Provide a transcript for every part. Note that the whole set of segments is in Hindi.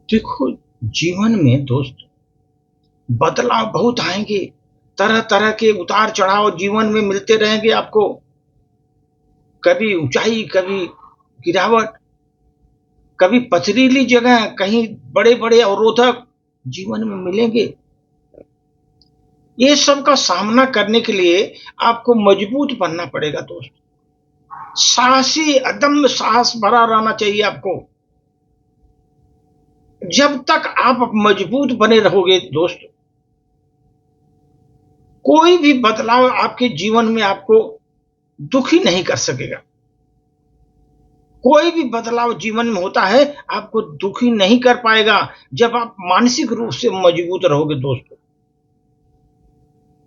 देखो, जीवन में दोस्त बदलाव बहुत आएंगे। तरह तरह के उतार चढ़ाव जीवन में मिलते रहेंगे आपको। कभी ऊंचाई, कभी गिरावट, कभी पथरीली जगह, कहीं बड़े बड़े अवरोधक जीवन में मिलेंगे। ये सब का सामना करने के लिए आपको मजबूत बनना पड़ेगा दोस्त। साहसी, अदम्य साहस भरा रहना चाहिए आपको। जब तक आप मजबूत बने रहोगे दोस्त, कोई भी बदलाव आपके जीवन में आपको दुखी नहीं कर सकेगा। कोई भी बदलाव जीवन में होता है आपको दुखी नहीं कर पाएगा जब आप मानसिक रूप से मजबूत रहोगे दोस्तों।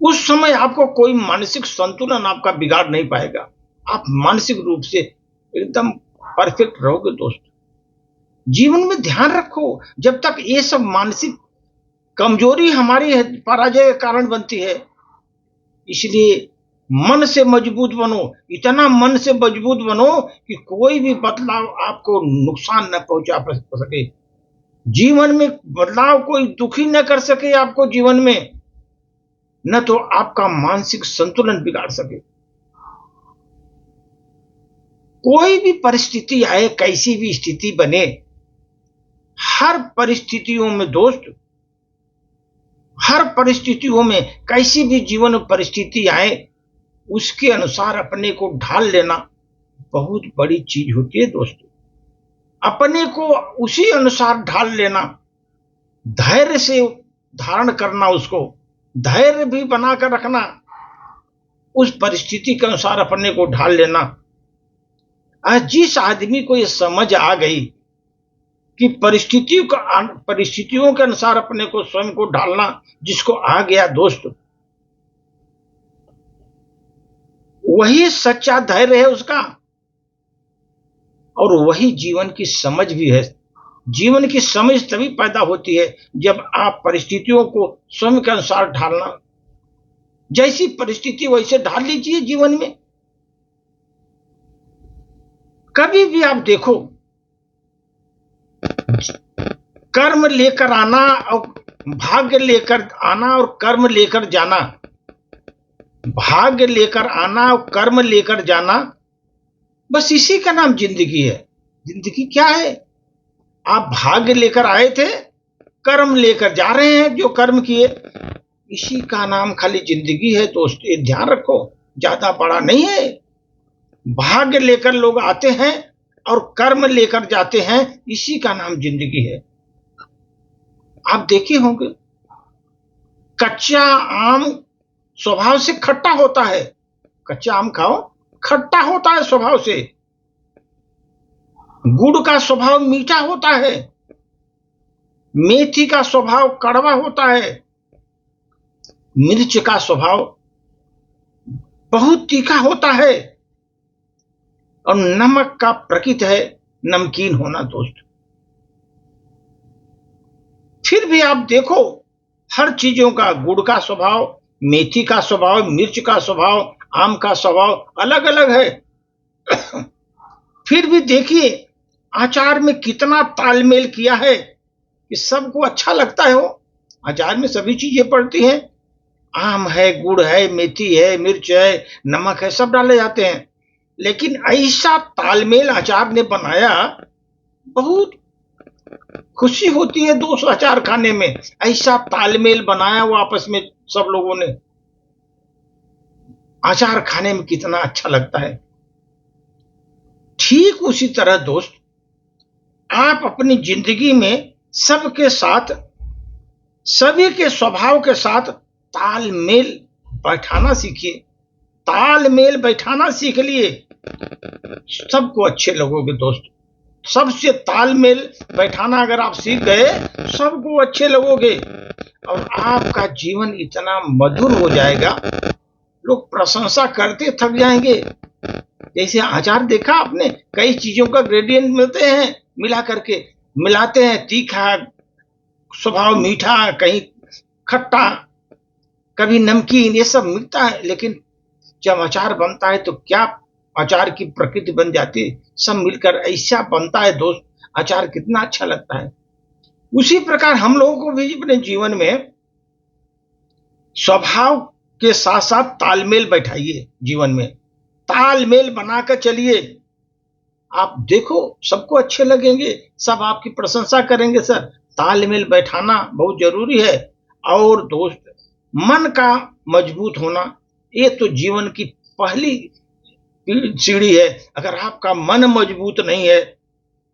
उस समय आपको कोई मानसिक संतुलन आपका बिगाड़ नहीं पाएगा। आप मानसिक रूप से एकदम परफेक्ट रहोगे दोस्त। जीवन में ध्यान रखो, जब तक ये सब मानसिक कमजोरी हमारी पराजय का कारण बनती है। इसलिए मन से मजबूत बनो, इतना मन से मजबूत बनो कि कोई भी बदलाव आपको नुकसान न पहुंचा सके। जीवन में बदलाव कोई दुखी न कर सके आपको जीवन में, न तो आपका मानसिक संतुलन बिगाड़ सके। कोई भी परिस्थिति आए, कैसी भी स्थिति बने, हर परिस्थितियों में दोस्त, हर परिस्थितियों में कैसी भी जीवन परिस्थिति आए, उसके अनुसार अपने को ढाल लेना बहुत बड़ी चीज होती है दोस्तों। अपने को उसी अनुसार ढाल लेना, धैर्य से धारण करना, उसको धैर्य भी बनाकर रखना, उस परिस्थिति के अनुसार अपने को ढाल लेना। जिस आदमी को यह समझ आ गई कि परिस्थितियों के अनुसार अपने को स्वयं को ढालना जिसको आ गया दोस्त, वही सच्चा धैर्य है उसका, और वही जीवन की समझ भी है। जीवन की समझ तभी पैदा होती है जब आप परिस्थितियों को स्वयं के अनुसार ढालना। जैसी परिस्थिति वैसे ढाल लीजिए जीवन में। कभी भी आप देखो, कर्म लेकर आना और भाग्य लेकर आना और कर्म लेकर जाना, भाग्य लेकर आना और कर्म लेकर जाना, बस इसी का नाम जिंदगी है। जिंदगी क्या है? आप भाग्य लेकर आए थे, कर्म लेकर जा रहे हैं, जो कर्म किए, इसी का नाम खाली जिंदगी है दोस्त। ये ध्यान रखो, ज्यादा बड़ा नहीं है। भाग्य लेकर लोग आते हैं और कर्म लेकर जाते हैं, इसी का नाम जिंदगी है। आप देखे होंगे, कच्चा आम स्वभाव से खट्टा होता है। कच्चा आम खाओ, खट्टा होता है स्वभाव से। गुड़ का स्वभाव मीठा होता है, मेथी का स्वभाव कड़वा होता है, मिर्च का स्वभाव बहुत तीखा होता है, और नमक का प्रकृति है नमकीन होना दोस्त। फिर भी आप देखो, हर चीजों का, गुड़ का स्वभाव, मेथी का स्वभाव, मिर्च का स्वभाव, आम का स्वभाव अलग अलग है। फिर भी देखिए अचार में कितना तालमेल किया है कि सबको अच्छा लगता है। वो अचार में सभी चीजें पड़ती हैं, आम है, गुड़ है, मेथी है, मिर्च है, नमक है, सब डाले जाते हैं। लेकिन ऐसा तालमेल अचार ने बनाया, बहुत खुशी होती है दोस्त अचार खाने में। ऐसा तालमेल बनाया वो आपस में सब लोगों ने, अचार खाने में कितना अच्छा लगता है। ठीक उसी तरह दोस्त, आप अपनी जिंदगी में सबके साथ, सभी के स्वभाव के साथ तालमेल बैठाना सीखिए। तालमेल बैठाना सीख लिए, सबको अच्छे लगोगे दोस्त। सबसे तालमेल बैठाना अगर आप सीख गए, सबको अच्छे लगोगे, और आपका जीवन इतना मधुर हो जाएगा, लोग प्रशंसा करते थक जाएंगे। जैसे अचार देखा आपने, कई चीजों का ग्रेडियंट मिलते हैं, मिला करके मिलाते हैं, तीखा स्वभाव, मीठा, कहीं खट्टा, कभी नमकीन, ये सब मिलता है। लेकिन जब अचार बनता है तो क्या अचार की प्रकृति बन जाती है, सब मिलकर ऐसा बनता है दोस्त, अचार कितना अच्छा लगता है। उसी प्रकार हम लोगों को भी अपने जीवन में स्वभाव के साथ साथ तालमेल बैठाइए। जीवन में तालमेल बनाकर चलिए। आप देखो सबको अच्छे लगेंगे, सब आपकी प्रशंसा करेंगे। सर, तालमेल बैठाना बहुत जरूरी है। और दोस्त, मन का मजबूत होना ये तो जीवन की पहली सीढ़ी है। अगर आपका मन मजबूत नहीं है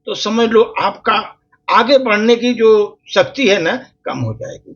तो समझ लो आपका आगे बढ़ने की जो शक्ति है ना, कम हो जाएगी।